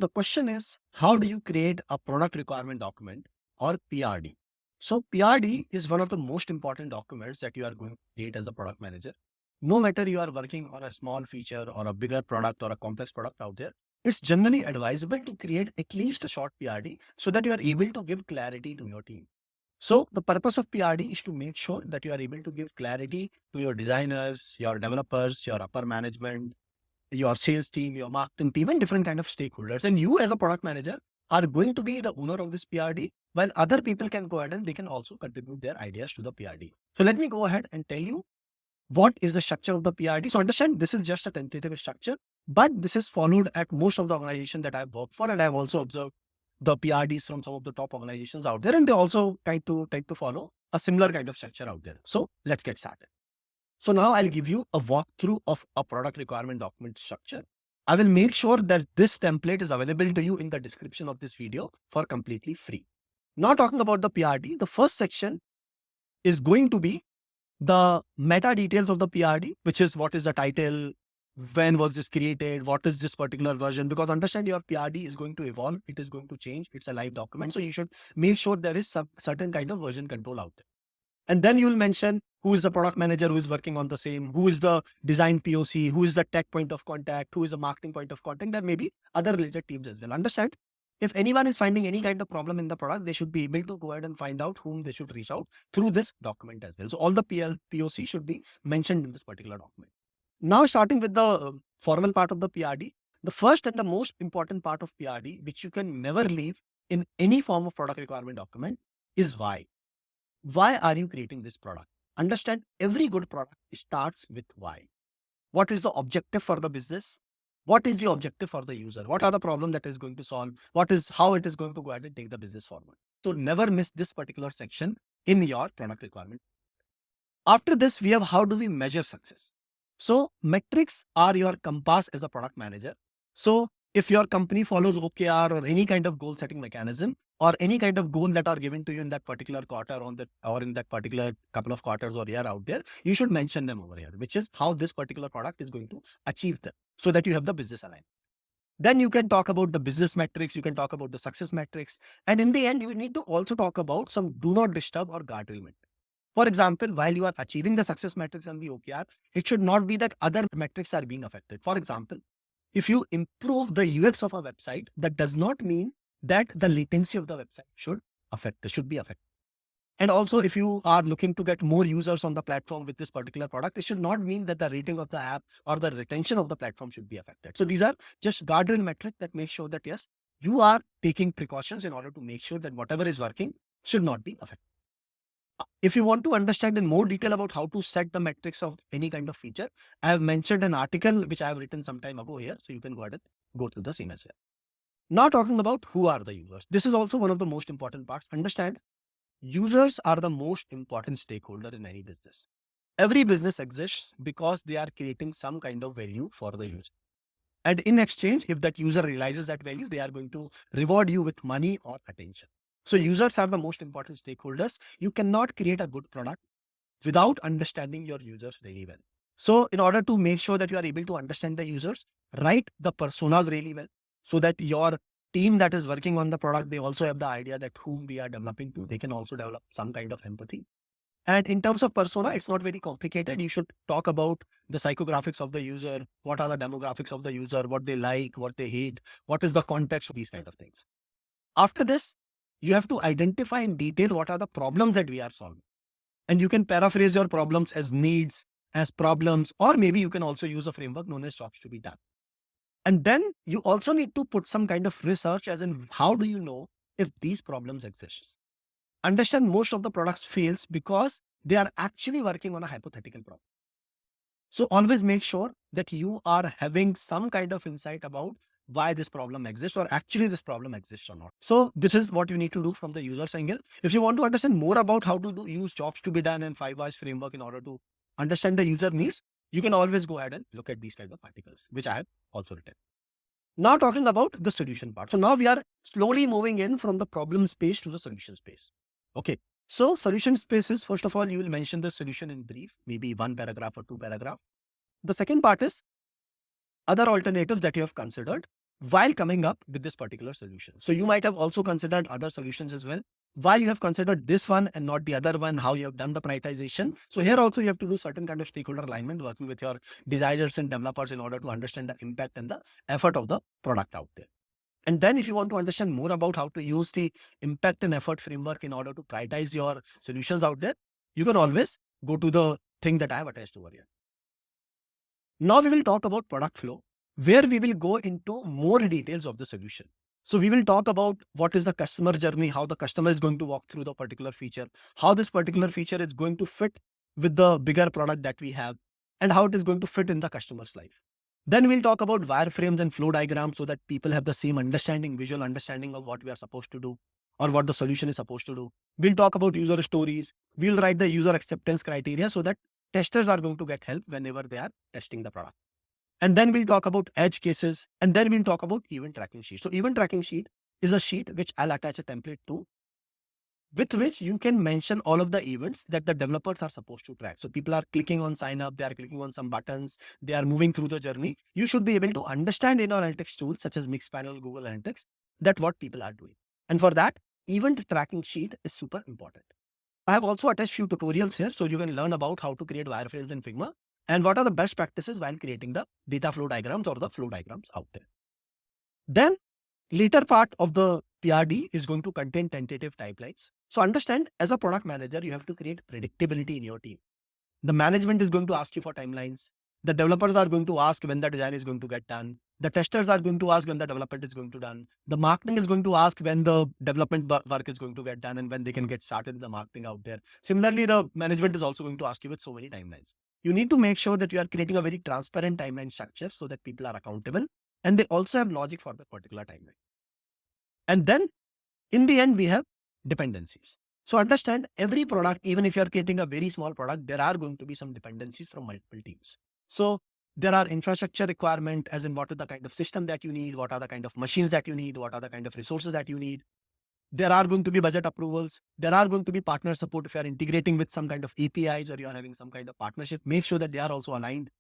The question is, how do you create a product requirement document or PRD? So PRD is one of the most important documents that you are going to create as a product manager. No matter you are working on a small feature or a bigger product or a complex product out there, it's generally advisable to create at least a short PRD so that you are able to give clarity to your team. So the purpose of PRD is to make sure that you are able to give clarity to your designers, your developers, your upper management, your sales team, your marketing team, and different kind of stakeholders. And you as a product manager are going to be the owner of this PRD, while other people can go ahead and they can also contribute their ideas to the PRD. So let me go ahead and tell you what is the structure of the PRD. So understand this is just a tentative structure, but this is followed at most of the organizations that I've worked for, and I've also observed the PRDs from some of the top organizations out there, and they also try to follow a similar kind of structure out there. So let's get started. So now I'll give you a walkthrough of a product requirement document structure. I will make sure that this template is available to you in the description of this video for completely free. Now talking about the PRD, the first section is going to be the meta details of the PRD, which is what is the title, when was this created, what is this particular version, because understand your PRD is going to evolve, it is going to change, it's a live document. So you should make sure there is some certain kind of version control out there. And then you will mention who is the product manager who is working on the same, who is the design POC, who is the tech point of contact, who is the marketing point of contact. There may be other related teams as well. Understand? If anyone is finding any kind of problem in the product, they should be able to go ahead and find out whom they should reach out through this document as well. So all the POC should be mentioned in this particular document. Now starting with the formal part of the PRD, the first and the most important part of PRD, which you can never leave in any form of product requirement document, is why. Why are you creating this product? Understand, every good product starts with why. What is the objective for the business? What is the objective for the user? What are the problems that is going to solve? How it is going to go ahead and take the business forward? So never miss this particular section in your product requirement. After this, we have how do we measure success? So metrics are your compass as a product manager. So if your company follows OKR or any kind of goal setting mechanism, or any kind of goal that are given to you in that particular quarter or in that particular couple of quarters or year out there, you should mention them over here, which is how this particular product is going to achieve them so that you have the business alignment. Then you can talk about the business metrics, you can talk about the success metrics. And in the end, you need to also talk about some do not disturb or guardrail metrics. For example, while you are achieving the success metrics and the OKR, it should not be that other metrics are being affected. For example, if you improve the UX of a website, that does not mean that the latency of the website should be affected. And also, if you are looking to get more users on the platform with this particular product, it should not mean that the rating of the app or the retention of the platform should be affected. So these are just guardrail metrics that make sure that yes, you are taking precautions in order to make sure that whatever is working should not be affected. If you want to understand in more detail about how to set the metrics of any kind of feature, I have mentioned an article which I have written some time ago here. So you can go ahead and go through the same as well. Now talking about who are the users. This is also one of the most important parts. Understand, users are the most important stakeholder in any business. Every business exists because they are creating some kind of value for the user. And in exchange, if that user realizes that value, they are going to reward you with money or attention. So users are the most important stakeholders. You cannot create a good product without understanding your users really well. So in order to make sure that you are able to understand the users, write the personas really well so that your team that is working on the product, they also have the idea that whom we are developing to. They can also develop some kind of empathy. And in terms of persona, it's not very complicated. You should talk about the psychographics of the user. What are the demographics of the user? What they like, what they hate, what is the context of these kind of things. After this, you have to identify in detail what are the problems that we are solving. And you can paraphrase your problems as needs, as problems, or maybe you can also use a framework known as jobs to be done. And then you also need to put some kind of research as in how do you know if these problems exist. Understand, most of the products fails because they are actually working on a hypothetical problem. So always make sure that you are having some kind of insight about why this problem exists or actually this problem exists or not. So this is what you need to do from the user's angle. If you want to understand more about how to use jobs to be done and 5 whys framework in order to understand the user needs, you can always go ahead and look at these type of articles, which I have also written. Now talking about the solution part. So now we are slowly moving in from the problem space to the solution space. Okay. So solution spaces, first of all, you will mention the solution in brief, maybe 1 paragraph or 2 paragraph. The second part is other alternatives that you have considered. while coming up with this particular solution. So you might have also considered other solutions as well. Why you have considered this one and not the other one, how you have done the prioritization. So here also you have to do certain kind of stakeholder alignment, working with your designers and developers in order to understand the impact and the effort of the product out there. And then if you want to understand more about how to use the impact and effort framework in order to prioritize your solutions out there, you can always go to the thing that I have attached over here. Now we will talk about product flow, where we will go into more details of the solution. So we will talk about what is the customer journey, how the customer is going to walk through the particular feature, how this particular feature is going to fit with the bigger product that we have, and how it is going to fit in the customer's life. Then we'll talk about wireframes and flow diagrams so that people have the same understanding, visual understanding of what we are supposed to do or what the solution is supposed to do. We'll talk about user stories. We'll write the user acceptance criteria so that testers are going to get help whenever they are testing the product. And then we'll talk about edge cases. And then we'll talk about event tracking sheet. So event tracking sheet is a sheet which I'll attach a template to, with which you can mention all of the events that the developers are supposed to track. So people are clicking on sign up, they are clicking on some buttons, they are moving through the journey. You should be able to understand in your analytics tools such as Mixpanel, Google Analytics, that what people are doing. And for that, event tracking sheet is super important. I have also attached few tutorials here so you can learn about how to create wireframes in Figma and what are the best practices while creating the data flow diagrams or the flow diagrams out there. Then later part of the PRD is going to contain tentative timelines. So understand, as a product manager, you have to create predictability in your team. The management is going to ask you for timelines. The developers are going to ask when the design is going to get done. The testers are going to ask when the development is going to done. The marketing is going to ask when the development work is going to get done and when they can get started in the marketing out there. Similarly, the management is also going to ask you with so many timelines. You need to make sure that you are creating a very transparent timeline structure so that people are accountable and they also have logic for the particular timeline. And then in the end, we have dependencies. So understand, every product, even if you're creating a very small product, there are going to be some dependencies from multiple teams. So there are infrastructure requirement, as in what is the kind of system that you need, what are the kind of machines that you need, what are the kind of resources that you need. There are going to be budget approvals. There are going to be partner support. If you are integrating with some kind of APIs or you are having some kind of partnership, make sure that they are also aligned.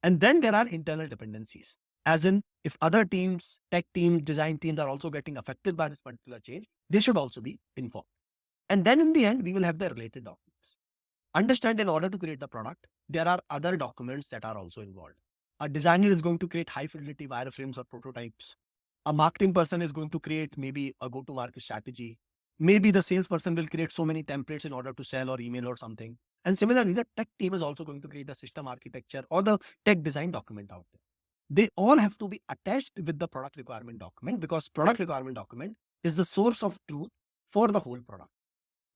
And then there are internal dependencies, as in if other teams, tech teams, design teams are also getting affected by this particular change, they should also be informed. And then in the end, we will have the related documents. Understand, in order to create the product, there are other documents that are also involved. A designer is going to create high fidelity wireframes or prototypes. A marketing person is going to create maybe a go-to-market strategy. Maybe the salesperson will create so many templates in order to sell or email or something. And similarly, the tech team is also going to create a system architecture or the tech design document out there. They all have to be attached with the product requirement document, because product requirement document is the source of truth for the whole product.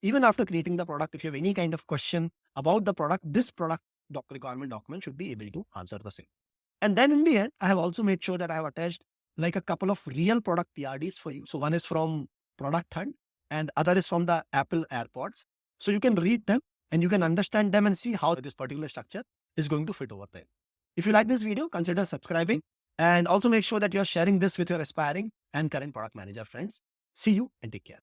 Even after creating the product, if you have any kind of question about the product, this product requirement document should be able to answer the same. And then in the end, I have also made sure that I have attached like a couple of real product PRDs for you. So one is from Product Hunt and other is from the Apple AirPods. So you can read them and you can understand them and see how this particular structure is going to fit over there. If you like this video, consider subscribing and also make sure that you're sharing this with your aspiring and current product manager friends. See you and take care.